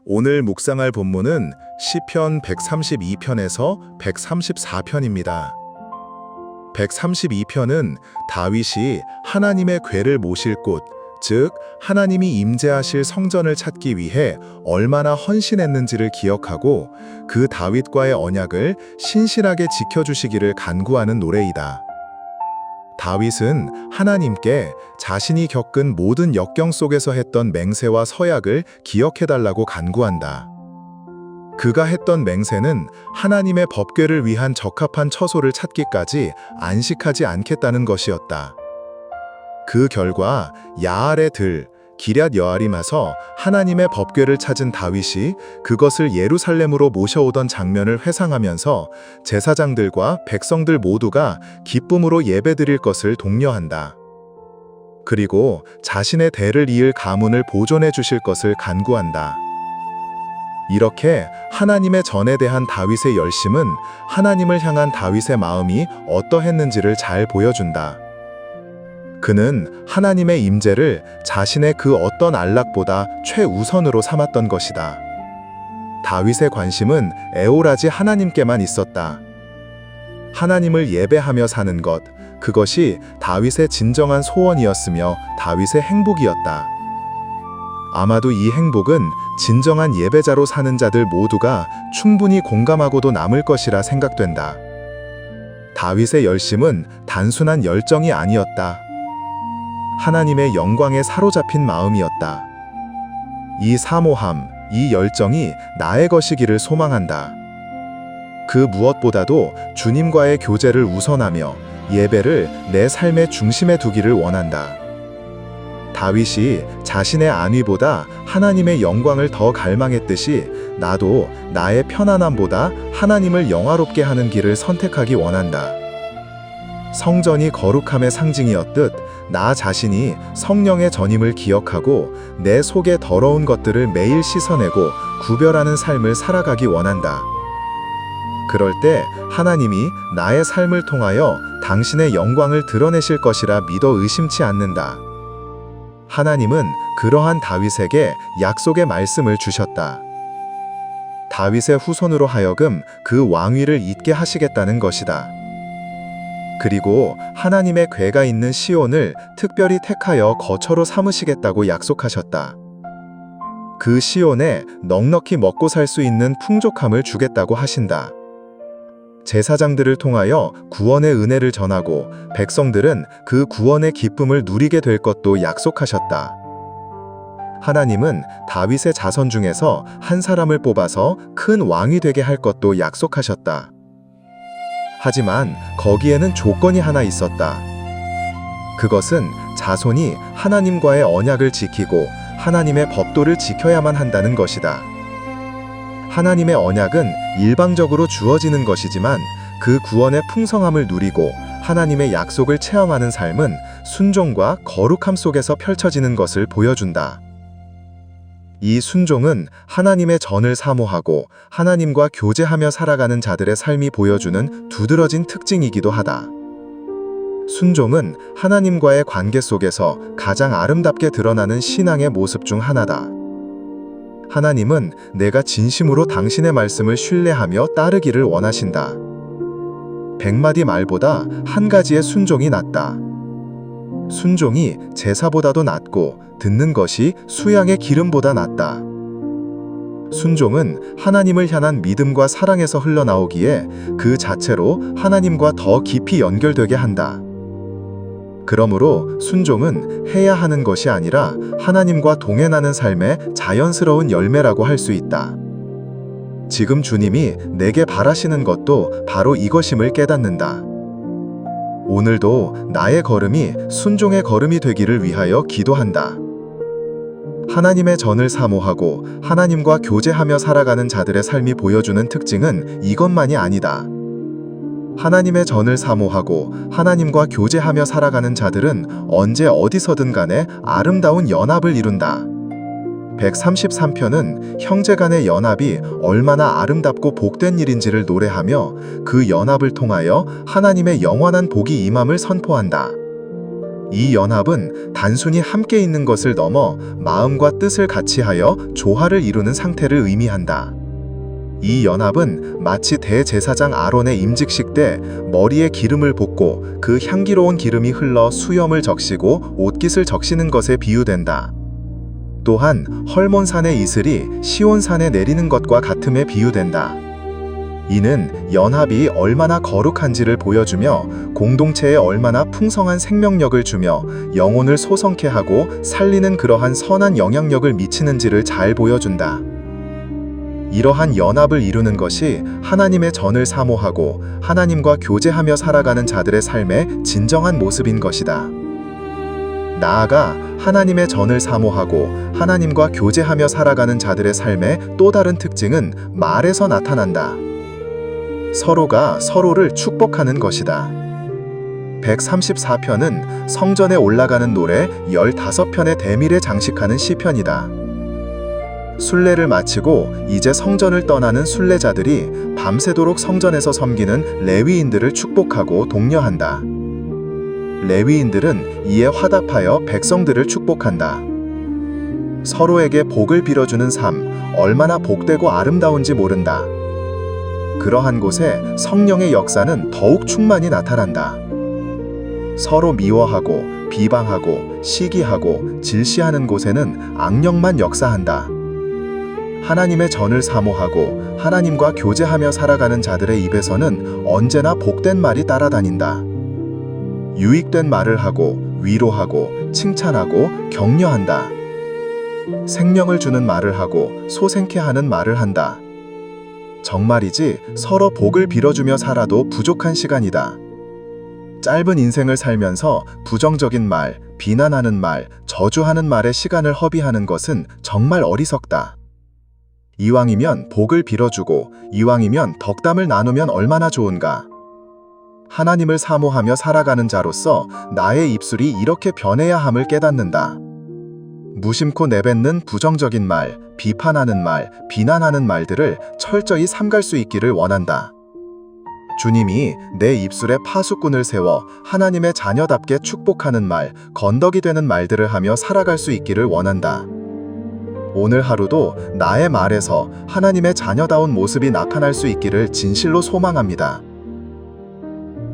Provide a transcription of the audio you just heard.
오늘 묵상할 본문은 시편 132편에서 134편입니다. 132편은 다윗이 하나님의 궤를 모실 곳, 즉 하나님이 임재하실 성전을 찾기 위해 얼마나 헌신했는지를 기억하고 그 다윗과의 언약을 신실하게 지켜주시기를 간구하는 노래이다. 다윗은 하나님께 자신이 겪은 모든 역경 속에서 했던 맹세와 서약을 기억해달라고 간구한다. 그가 했던 맹세는 하나님의 법궤를 위한 적합한 처소를 찾기까지 안식하지 않겠다는 것이었다. 그 결과 야알의 들, 기럇 여아림에서 하나님의 법궤를 찾은 다윗이 그것을 예루살렘으로 모셔오던 장면을 회상하면서 제사장들과 백성들 모두가 기쁨으로 예배드릴 것을 독려한다. 그리고 자신의 대를 이을 가문을 보존해 주실 것을 간구한다. 이렇게 하나님의 전에 대한 다윗의 열심은 하나님을 향한 다윗의 마음이 어떠했는지를 잘 보여준다. 그는 하나님의 임재를 자신의 그 어떤 안락보다 최우선으로 삼았던 것이다. 다윗의 관심은 애오라지 하나님께만 있었다. 하나님을 예배하며 사는 것, 그것이 다윗의 진정한 소원이었으며 다윗의 행복이었다. 아마도 이 행복은 진정한 예배자로 사는 자들 모두가 충분히 공감하고도 남을 것이라 생각된다. 다윗의 열심은 단순한 열정이 아니었다. 하나님의 영광에 사로잡힌 마음이었다. 이 사모함, 이 열정이 나의 것이기를 소망한다. 그 무엇보다도 주님과의 교제를 우선하며 예배를 내 삶의 중심에 두기를 원한다. 다윗이 자신의 안위보다 하나님의 영광을 더 갈망했듯이 나도 나의 편안함보다 하나님을 영화롭게 하는 길을 선택하기 원한다. 성전이 거룩함의 상징이었듯 나 자신이 성령의 전임을 기억하고 내 속의 더러운 것들을 매일 씻어내고 구별하는 삶을 살아가기 원한다. 그럴 때 하나님이 나의 삶을 통하여 당신의 영광을 드러내실 것이라 믿어 의심치 않는다. 하나님은 그러한 다윗에게 약속의 말씀을 주셨다. 다윗의 후손으로 하여금 그 왕위를 잇게 하시겠다는 것이다. 그리고 하나님의 궤가 있는 시온을 특별히 택하여 거처로 삼으시겠다고 약속하셨다. 그 시온에 넉넉히 먹고 살 수 있는 풍족함을 주겠다고 하신다. 제사장들을 통하여 구원의 은혜를 전하고 백성들은 그 구원의 기쁨을 누리게 될 것도 약속하셨다. 하나님은 다윗의 자손 중에서 한 사람을 뽑아서 큰 왕이 되게 할 것도 약속하셨다. 하지만 거기에는 조건이 하나 있었다. 그것은 자손이 하나님과의 언약을 지키고 하나님의 법도를 지켜야만 한다는 것이다. 하나님의 언약은 일방적으로 주어지는 것이지만 그 구원의 풍성함을 누리고 하나님의 약속을 체험하는 삶은 순종과 거룩함 속에서 펼쳐지는 것을 보여준다. 이 순종은 하나님의 전을 사모하고 하나님과 교제하며 살아가는 자들의 삶이 보여주는 두드러진 특징이기도 하다. 순종은 하나님과의 관계 속에서 가장 아름답게 드러나는 신앙의 모습 중 하나다. 하나님은 내가 진심으로 당신의 말씀을 신뢰하며 따르기를 원하신다. 100마디 말보다 한 가지의 순종이 낫다. 순종이 제사보다도 낫고 듣는 것이 수양의 기름보다 낫다. 순종은 하나님을 향한 믿음과 사랑에서 흘러나오기에 그 자체로 하나님과 더 깊이 연결되게 한다. 그러므로 순종은 해야 하는 것이 아니라 하나님과 동행하는 삶의 자연스러운 열매라고 할 수 있다. 지금 주님이 내게 바라시는 것도 바로 이것임을 깨닫는다. 오늘도 나의 걸음이 순종의 걸음이 되기를 위하여 기도한다. 하나님의 전을 사모하고 하나님과 교제하며 살아가는 자들의 삶이 보여주는 특징은 이것만이 아니다. 하나님의 전을 사모하고 하나님과 교제하며 살아가는 자들은 언제 어디서든 간에 아름다운 연합을 이룬다. 133편은 형제 간의 연합이 얼마나 아름답고 복된 일인지를 노래하며 그 연합을 통하여 하나님의 영원한 복이 임함을 선포한다. 이 연합은 단순히 함께 있는 것을 넘어 마음과 뜻을 같이 하여 조화를 이루는 상태를 의미한다. 이 연합은 마치 대제사장 아론의 임직식 때 머리에 기름을 붓고 그 향기로운 기름이 흘러 수염을 적시고 옷깃을 적시는 것에 비유된다. 또한 헐몬산의 이슬이 시온산에 내리는 것과 같음에 비유된다. 이는 연합이 얼마나 거룩한지를 보여주며 공동체에 얼마나 풍성한 생명력을 주며 영혼을 소성케 하고 살리는 그러한 선한 영향력을 미치는지를 잘 보여준다. 이러한 연합을 이루는 것이 하나님의 전을 사모하고 하나님과 교제하며 살아가는 자들의 삶의 진정한 모습인 것이다. 나아가 하나님의 전을 사모하고 하나님과 교제하며 살아가는 자들의 삶의 또 다른 특징은 말에서 나타난다. 서로가 서로를 축복하는 것이다. 134편은 성전에 올라가는 노래 15편의 대밀에 장식하는 시편이다. 순례를 마치고 이제 성전을 떠나는 순례자들이 밤새도록 성전에서 섬기는 레위인들을 축복하고 독려한다. 레위인들은 이에 화답하여 백성들을 축복한다. 서로에게 복을 빌어주는 삶, 얼마나 복되고 아름다운지 모른다. 그러한 곳에 성령의 역사는 더욱 충만히 나타난다. 서로 미워하고 비방하고 시기하고 질시하는 곳에는 악령만 역사한다. 하나님의 전을 사모하고 하나님과 교제하며 살아가는 자들의 입에서는 언제나 복된 말이 따라다닌다. 유익된 말을 하고 위로하고 칭찬하고 격려한다. 생명을 주는 말을 하고 소생케 하는 말을 한다. 정말이지 서로 복을 빌어주며 살아도 부족한 시간이다. 짧은 인생을 살면서 부정적인 말, 비난하는 말, 저주하는 말에 시간을 허비하는 것은 정말 어리석다. 이왕이면 복을 빌어주고 이왕이면 덕담을 나누면 얼마나 좋은가. 하나님을 사모하며 살아가는 자로서 나의 입술이 이렇게 변해야 함을 깨닫는다. 무심코 내뱉는 부정적인 말, 비판하는 말, 비난하는 말들을 철저히 삼갈 수 있기를 원한다. 주님이 내 입술에 파수꾼을 세워 하나님의 자녀답게 축복하는 말, 건더기 되는 말들을 하며 살아갈 수 있기를 원한다. 오늘 하루도 나의 말에서 하나님의 자녀다운 모습이 나타날 수 있기를 진실로 소망합니다.